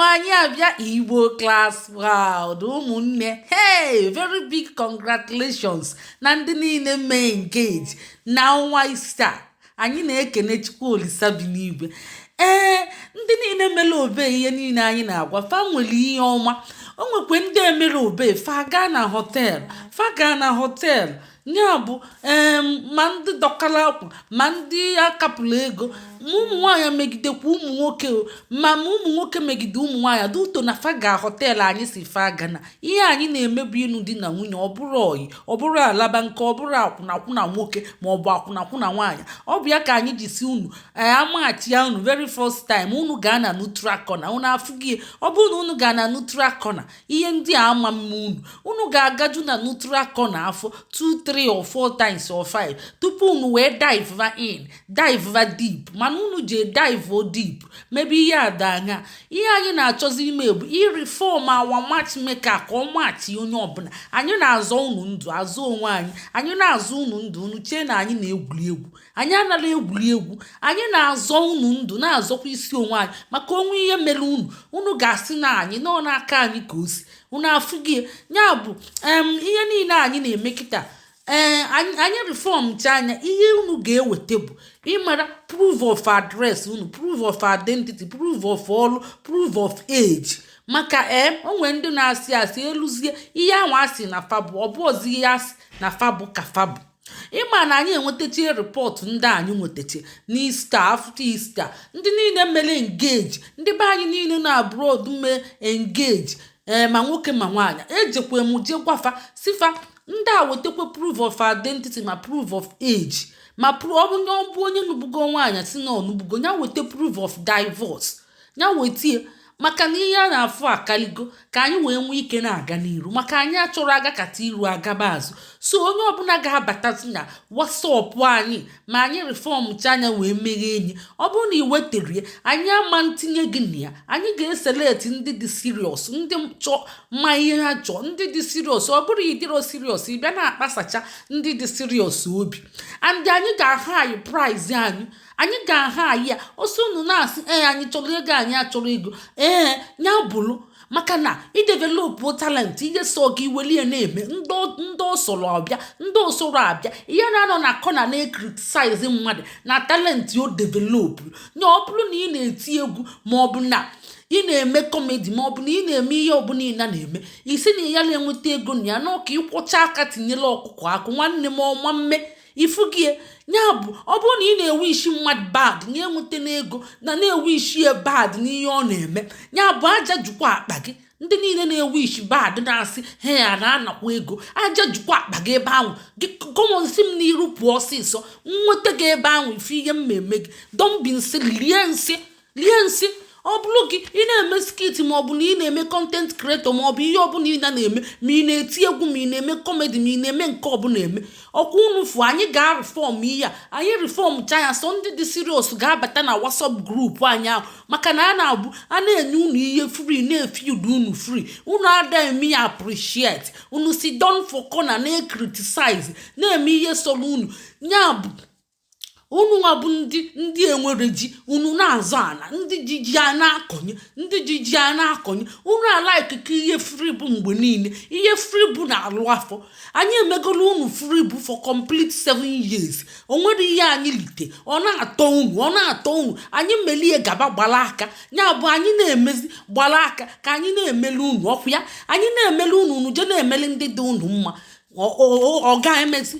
anyị abịa Igbo class proud ụmụnne. Hey, very big congratulations na ndị niile mee engage na ọnwa Ista. Anyị na-ekene Chukwu Olisa bi n'igwe. Ndị niile mere obe ihe niile anyị na-agwa fa nwere ihe ọma. O nwekwe ndị emere obe fa gaa na hotel ya bụ ma ndị dọkara akwa ma ndị akapụrụ ego ma ụmụ nwaanyị megidekwa ụmụ nwoke ma ụmụ nwoke megide ụmụ nwaanyị duto na fa ga họteelụ anyị si fa gana. Ihe anyị na-emebu ịnụ di na nwunye ọ bụrụ oyi ọ bụrụ alaba nke ọ bụrụ akwụnakwụna nwoke ma ọ bụ akwụnakwụna nwaanyị. Ọ bụ ya ka anyị ji si unu amaghachi ya unu very first time unu gaa na neutral corner unu afụghị. Ọ bụrụ na unu gaa na neutral corner ihe ndị a ama mma unu ga-agaju na neutral corner afọ 2 3 or 4 times or 5 tupu unu wee dive deep. Mana unu je dive deep maybe ihe ada anya. Ihe anyị na-achọzi ime bụ reform our matchmaker ka ọ machi onye ọbụla. Anyị na-azọ unu ndụ azụ onwe anyị na-azụ unu ndụ unu chee na anyị na-egwuri egwu. Anyị anaghị egwuri egwu, anyị na-azọ unu ndụ na-azọkwa isi onwe anyị maka onwe ihe mere unu ga-asị na anyị nọ n'aka anyị ka o si unu afụghị ya bụ ihe niile anyị na-eme kịta. Anyị reform cha anya ihe unu ga-eweta bụ ịmara proof of address unu, proof of identity, proof of ọrụ, proof of age. Maka onwe ndị na-asị eluzie ihe ahụ asị na fabụ ọ bụ ozi ihe asị na fabụ ka fabụ. Ịma na anyị enwetachi report ndị anyị nwetachi n'Ista after Ista ndị niile mere engage ndị be anyị niile na abroad mee engage ma nwoke ma nwaanyị ejekwe m je gwafa sifa ndị a wetakwa proof of identity ma proof of age ma ọ bụ onye nubugo nwaanyị si na onubugo ya weta proof of divorce ya wetie maka na ihe a na-afụ akaligo ka anyị wee nwee ike na-aga n'iru maka anyị achọrọ aga kata iru agaba azụ. So onye ọbụla ga-abatazi na WhatsApp anyị ma anyị reform cha anya wee meghe enyi. Ọ bụrụ na ị wetere anyị ama ntinye gị na ya anyị ga-eselect ndị dị serious ndị chọọ ma ihe ha chọọ ndị dị serious. Ọ bụrụ ịdịrọ serious ị bịa na-akpasacha ndị dị serious obi and anyị ga-aha anyị price anyị ga-aha ya ọsọ unu na-asị anyị chọrọ ego anyị achọrọ ego ya bụrụ maka na idevelopụ talent ihe so gị welie na-eme ndị osoro abịa ihe na-anọ na kọna na-criticize mmadụ na talent o developụ nya ọ bụrụ na ị na-eti egwu maọbụ na ị na-eme kọmedi maọbụ na ị na-eme ihe ọbụla ị na-eme isi na ya na-enweta ego na ya n'ọka ịkwọcha aka tinyela ọkụkọ akụ nwanne m ọma mme ifugie ya bụ ọ bụrụ na ị na-ewe isi mmadụ bad na enweta n'ego na-ewe isi ya bad n'ihe ọ na-eme ya bụ aja jukwa akpa gị. Ndị niile na-ewe isi bad na-asị ya na-anakwa ego aja jukwa akpa gị ebe ahụ gị kọmọnsi m n'iru pụọ ọsịsọ nweta gị ebe ahụ ife ihe mmemme gị dọmbi nsị lie nsị. Ọ bụrụ gị ị na-eme skit maọbụ na ị na-eme content creator maọbụ ihe ọbụla ị na-eme ma ị na-eti egwu ma ị na-eme comedy ma ị na-eme nke ọbụla eme ọkwa unu fụ anyị ga-reform ihe a anyị reform chanya so ndị dị serious ga-abata na WhatsApp group anyị ahụ maka na a na-enye unu ihe free na-efield unu free unu ada eme ya appreciate unu si don for corner na-criticize na-eme ihe soro unu ya bụ unu nwa bụ ndị enwere ji unu na-azọ ana ndị ji a na-akọnye unu alaiki ka ihe free bụ mgbe niile ihe free bụ na-alụ afọ. Anyị emegolu unu free bụ for complete 7 years o nwere ihe anyị lite ọ na-atọ unu anyị melie gaba gbara aka ya bụ anyị na-emezi gbara aka ka anyị na-emeli unu ọkụ ya anyị na-emeli unu je na-emeli ndị dị unu mma ọ ga-emezi